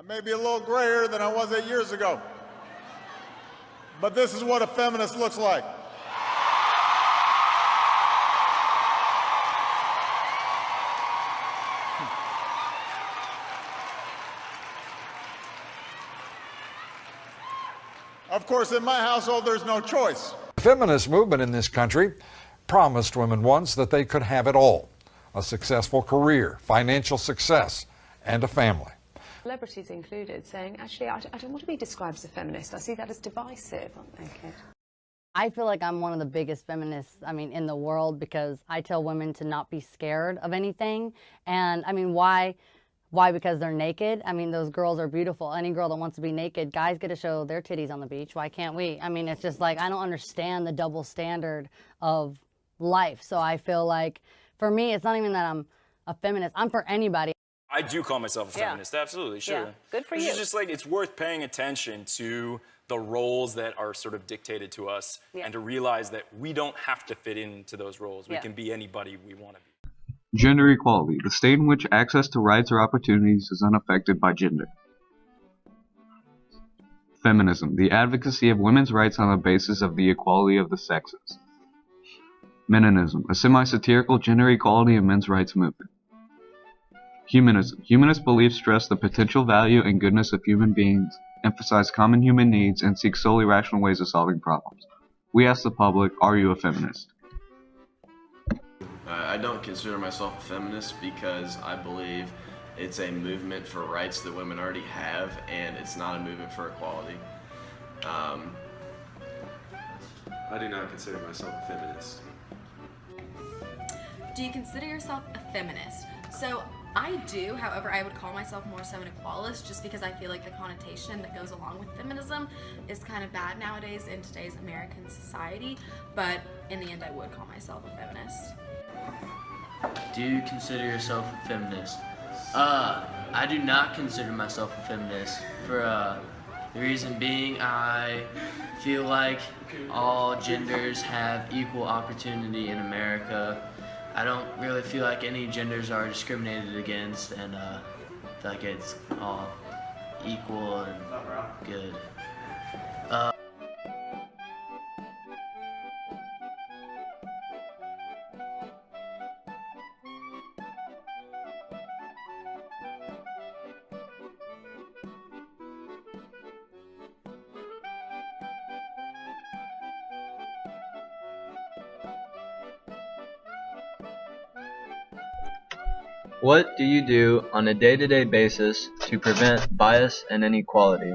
may be a little grayer than I was 8 years ago, but this is what a feminist looks like. Of course, in my household, there's no choice. The feminist movement in this country promised women once that they could have it all: a successful career, financial success, and a family. Celebrities included saying, actually, I don't want to be described as a feminist. I see that as divisive. Aren't they, Kate? I feel like I'm one of the biggest feminists, in the world, because I tell women to not be scared of anything. And, why? Why? Because they're naked. Those girls are beautiful. Any girl that wants to be naked, guys get to show their titties on the beach. Why can't we? It's just like, I don't understand the double standard of life. So I feel like, for me, it's not even that I'm a feminist. I'm for anybody. I do call myself a feminist, absolutely, sure. Yeah. Good for you. It's just like, it's worth paying attention to the roles that are sort of dictated to us, and to realize that we don't have to fit into those roles. We can be anybody we want to be. Gender equality, the state in which access to rights or opportunities is unaffected by gender. Feminism, the advocacy of women's rights on the basis of the equality of the sexes. Menonism, a semi-satirical gender equality and men's rights movement. Humanism, humanist beliefs stress the potential value and goodness of human beings, emphasize common human needs, and seek solely rational ways of solving problems. We ask the public, are you a feminist? I don't consider myself a feminist because I believe it's a movement for rights that women already have, and it's not a movement for equality. I do not consider myself a feminist. Do you consider yourself a feminist? So I do, however, I would call myself more so an equalist, just because I feel like the connotation that goes along with feminism is kind of bad nowadays in today's American society, but in the end I would call myself a feminist. Do you consider yourself a feminist? I do not consider myself a feminist, for the reason being I feel like all genders have equal opportunity in America. I don't really feel like any genders are discriminated against, and I feel like it's all equal and good. What do you do on a day-to-day basis to prevent bias and inequality?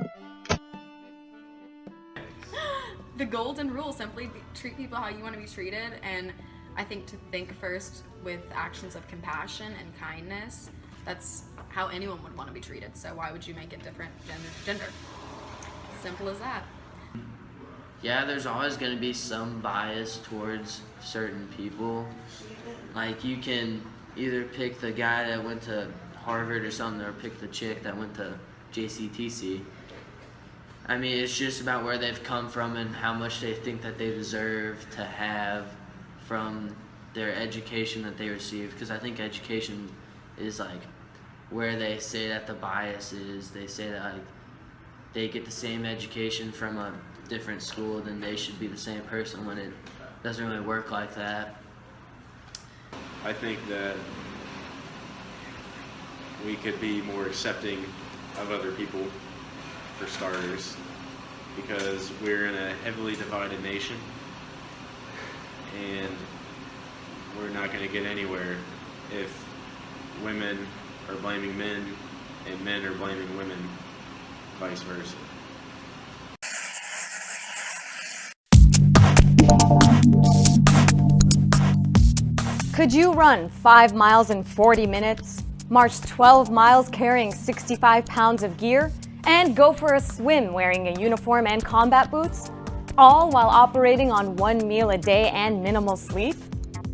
The golden rule, simply treat people how you want to be treated, and I think to think first with actions of compassion and kindness. That's how anyone would want to be treated, so why would you make it different gender? Simple as that. Yeah, there's always going to be some bias towards certain people. Like, you can either pick the guy that went to Harvard or something, or pick the chick that went to JCTC. It's just about where they've come from and how much they think that they deserve to have from their education that they received. Because I think education is like where they say that the bias is. They say that like they get the same education from a different school, then they should be the same person, when it doesn't really work like that. I think that we could be more accepting of other people, for starters, because we're in a heavily divided nation, and we're not going to get anywhere if women are blaming men and men are blaming women, vice versa. Could you run 5 miles in 40 minutes, march 12 miles carrying 65 pounds of gear, and go for a swim wearing a uniform and combat boots, all while operating on 1 meal a day and minimal sleep?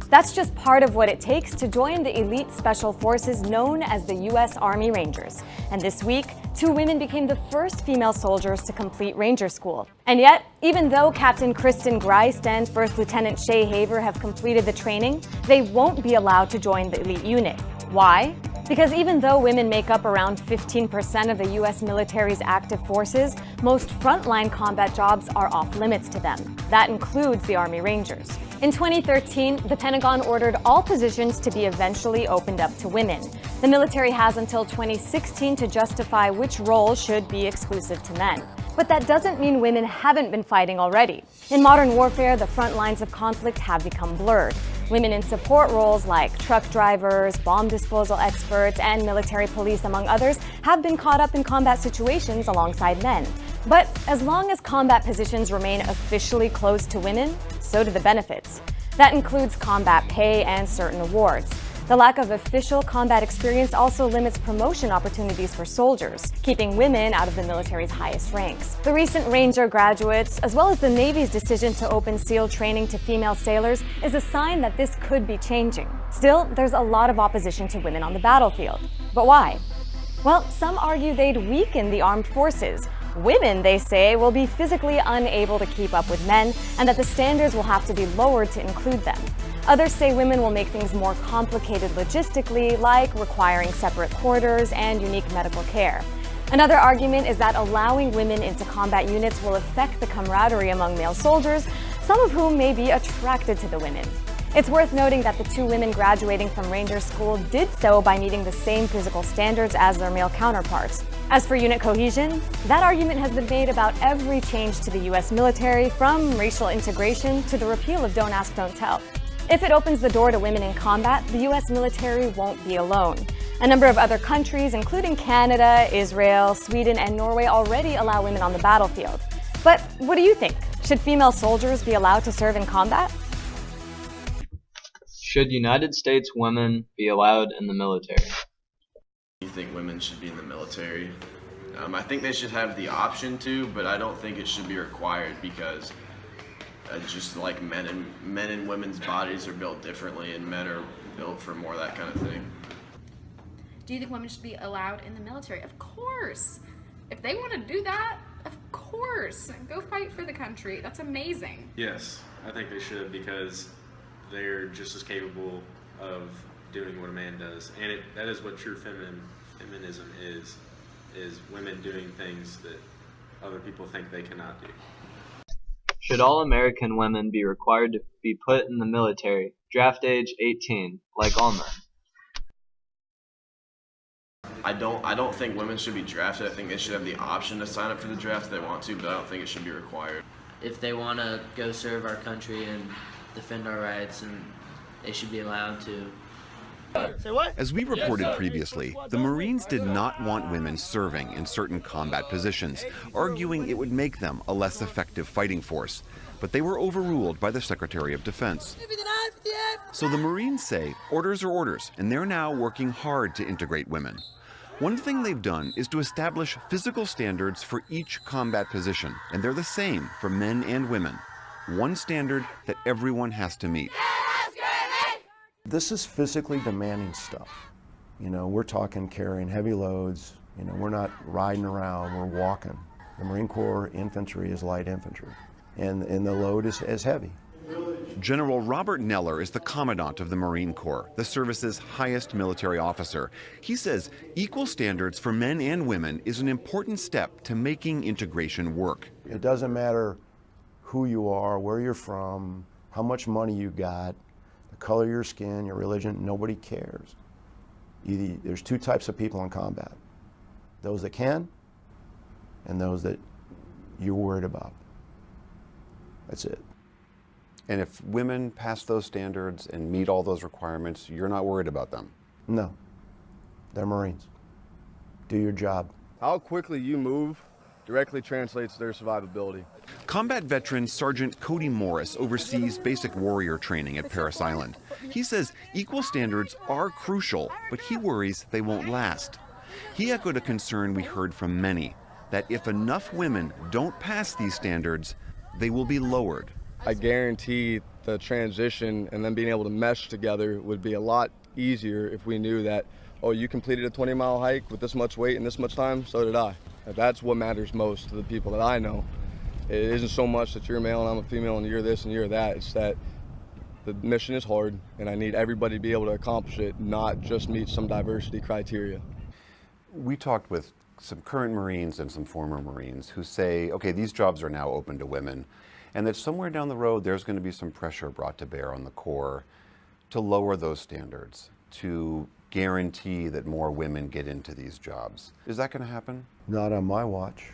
That's just part of what it takes to join the elite special forces known as the U.S. Army Rangers. And this week, 2 women became the first female soldiers to complete Ranger School. And yet, even though Captain Kristen Greist and First Lieutenant Shay Haver have completed the training, they won't be allowed to join the elite unit. Why? Because even though women make up around 15% of the U.S. military's active forces, most frontline combat jobs are off limits to them. That includes the Army Rangers. In 2013, the Pentagon ordered all positions to be eventually opened up to women. The military has until 2016 to justify which roles should be exclusive to men. But that doesn't mean women haven't been fighting already. In modern warfare, the front lines of conflict have become blurred. Women in support roles like truck drivers, bomb disposal experts, and military police, among others, have been caught up in combat situations alongside men. But as long as combat positions remain officially closed to women, so do the benefits. That includes combat pay and certain awards. The lack of official combat experience also limits promotion opportunities for soldiers, keeping women out of the military's highest ranks. The recent Ranger graduates, as well as the Navy's decision to open SEAL training to female sailors, is a sign that this could be changing. Still, there's a lot of opposition to women on the battlefield. But why? Well, some argue they'd weaken the armed forces. Women, they say, will be physically unable to keep up with men, and that the standards will have to be lowered to include them. Others say women will make things more complicated logistically, like requiring separate quarters and unique medical care. Another argument is that allowing women into combat units will affect the camaraderie among male soldiers, some of whom may be attracted to the women. It's worth noting that the two women graduating from Ranger School did so by meeting the same physical standards as their male counterparts. As for unit cohesion, that argument has been made about every change to the U.S. military, from racial integration to the repeal of Don't Ask, Don't Tell. If it opens the door to women in combat, the U.S. military won't be alone. A number of other countries, including Canada, Israel, Sweden, and Norway, already allow women on the battlefield. But what do you think? Should female soldiers be allowed to serve in combat? Should United States women be allowed in the military? You think women should be in the military? I think they should have the option to, but I don't think it should be required because just like men and women's bodies are built differently, and men are built for more of that kind of thing. Do you think women should be allowed in the military? Of course. If they want to do that, of course. Go fight for the country. That's amazing. Yes, I think they should, because they're just as capable of doing what a man does. And that is what true feminism is women doing things that other people think they cannot do. Should all American women be required to be put in the military, draft age 18, like all men? I don't think women should be drafted. I think they should have the option to sign up for the draft if they want to, but I don't think it should be required. If they want to go serve our country and defend our rights, and they should be allowed to. As we reported previously, the Marines did not want women serving in certain combat positions, arguing it would make them a less effective fighting force. But they were overruled by the Secretary of Defense. So the Marines say orders are orders, and they're now working hard to integrate women. One thing they've done is to establish physical standards for each combat position, and they're the same for men and women. One standard that everyone has to meet. This is physically demanding stuff. You know, we're talking carrying heavy loads. You know, we're not riding around, we're walking. The Marine Corps infantry is light infantry, and the load is heavy. General Robert Neller is the Commandant of the Marine Corps, the service's highest military officer. He says equal standards for men and women is an important step to making integration work. It doesn't matter who you are, where you're from, how much money you got, the color of your skin, your religion, nobody cares. There's two types of people in combat. Those that can, and those that you're worried about. That's it. And if women pass those standards and meet all those requirements, you're not worried about them? No. They're Marines. Do your job. How quickly you move directly translates to their survivability. Combat veteran Sergeant Cody Morris oversees basic warrior training at Parris Island. He says equal standards are crucial, but he worries they won't last. He echoed a concern we heard from many, that if enough women don't pass these standards, they will be lowered. I guarantee the transition and then being able to mesh together would be a lot easier if we knew that, oh, you completed a 20-mile hike with this much weight in this much time, so did I. That's what matters most to the people that I know. It isn't so much that you're male and I'm a female and you're this and you're that. It's that the mission is hard, and I need everybody to be able to accomplish it, not just meet some diversity criteria. We talked with some current Marines and some former Marines who say, okay, these jobs are now open to women, and that somewhere down the road there's going to be some pressure brought to bear on the Corps to lower those standards, to guarantee that more women get into these jobs. Is that going to happen? Not on my watch.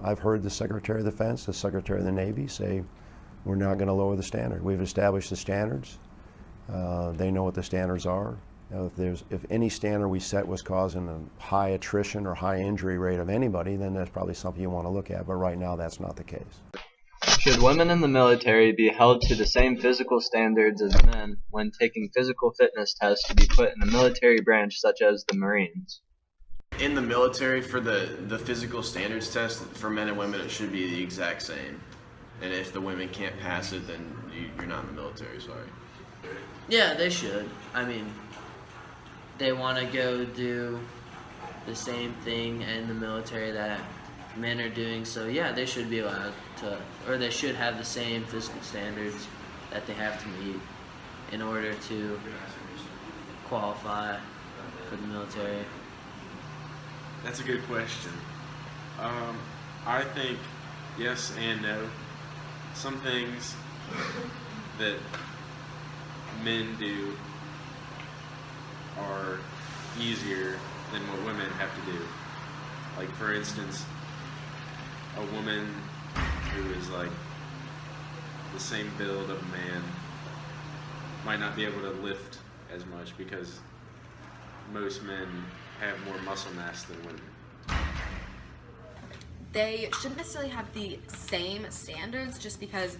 I've heard the Secretary of Defense, the Secretary of the Navy say, we're not going to lower the standard. We've established the standards. They know what the standards are. If any standard we set was causing a high attrition or high injury rate of anybody, then that's probably something you want to look at, but right now that's not the case. Should women in the military be held to the same physical standards as men when taking physical fitness tests to be put in a military branch such as the Marines? In the military, for the physical standards test, for men and women, it should be the exact same. And if the women can't pass it, then you're not in the military, sorry. Yeah, they should. I mean, they want to go do the same thing in the military that men are doing, so yeah, they should be allowed to, or they should have the same physical standards that they have to meet in order to qualify for the military. That's a good question. I think yes and no. Some things that men do are easier than what women have to do. Like, for instance, a woman who is like the same build of a man might not be able to lift as much because most men have more muscle mass than women. They shouldn't necessarily have the same standards just because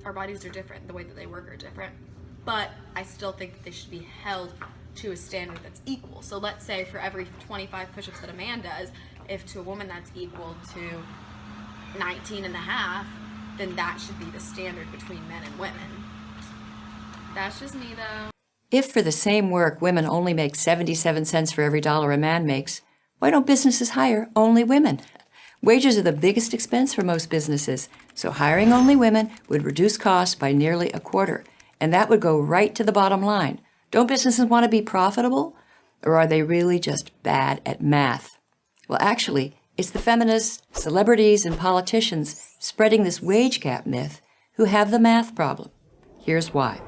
our bodies are different, the way that they work are different. But I still think that they should be held to a standard that's equal. So let's say for every 25 push-ups that a man does, if to a woman that's equal to 19 and a half, then that should be the standard between men and women. That's just me though. If for the same work women only make 77 cents for every dollar a man makes, why don't businesses hire only women? Wages are the biggest expense for most businesses, so hiring only women would reduce costs by nearly a quarter, and that would go right to the bottom line. Don't businesses want to be profitable? Or are they really just bad at math? Well, actually, it's the feminists, celebrities, and politicians spreading this wage gap myth who have the math problem. Here's why.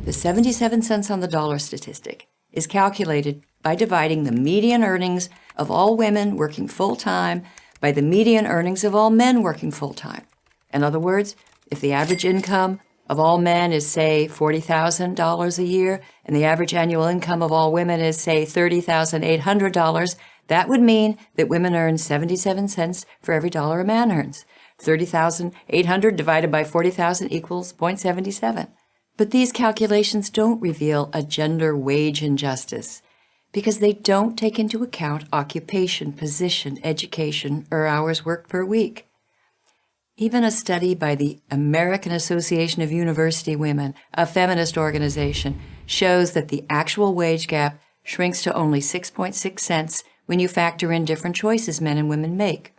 The 77 cents on the dollar statistic is calculated by dividing the median earnings of all women working full-time by the median earnings of all men working full-time. In other words, if the average income of all men is, say, $40,000 a year, and the average annual income of all women is, say, $30,800, that would mean that women earn 77 cents for every dollar a man earns. 30,800 divided by 40,000 equals 0.77. But these calculations don't reveal a gender wage injustice because they don't take into account occupation, position, education, or hours worked per week. Even a study by the American Association of University Women, a feminist organization, shows that the actual wage gap shrinks to only 6.6 cents when you factor in different choices men and women make.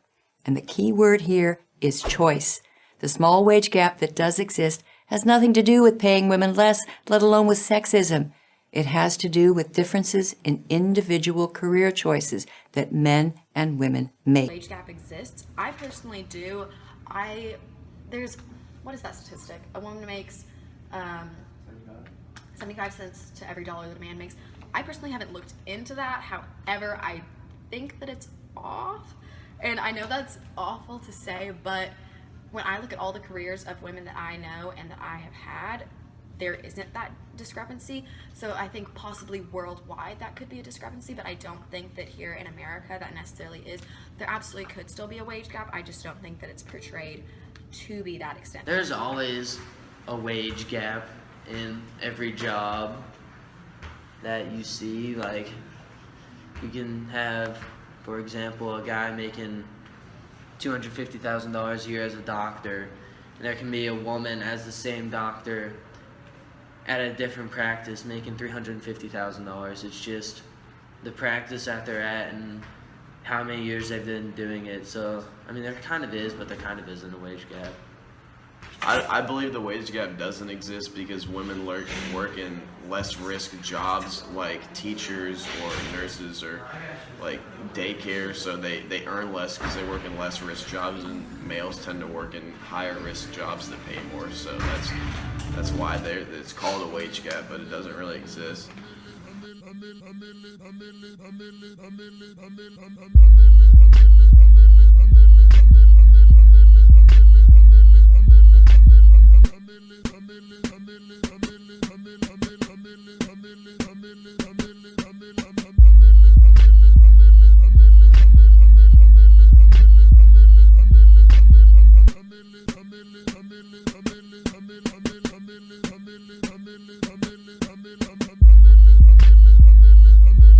And the key word here is choice. The small wage gap that does exist has nothing to do with paying women less, let alone with sexism. It has to do with differences in individual career choices that men and women make. Wage gap exists. I personally do. What is that statistic? A woman makes 75 cents to every dollar that a man makes. I personally haven't looked into that. However, I think that it's off. And I know that's awful to say, but when I look at all the careers of women that I know and that I have had, there isn't that discrepancy. So I think possibly worldwide that could be a discrepancy, but I don't think that here in America that necessarily is. There absolutely could still be a wage gap. I just don't think that it's portrayed to be that extent. There's always a wage gap in every job that you see. Like, you can have, for example, a guy making $250,000 a year as a doctor, and there can be a woman as the same doctor at a different practice making $350,000. It's just the practice that they're at and how many years they've been doing it. So, I mean, there kind of is, but there kind of isn't a wage gap. I believe the wage gap doesn't exist because women work in less risk jobs like teachers or nurses or like daycare, so they earn less because they work in less risk jobs, and males tend to work in higher risk jobs that pay more. So that's why it's called a wage gap, but it doesn't really exist. Family.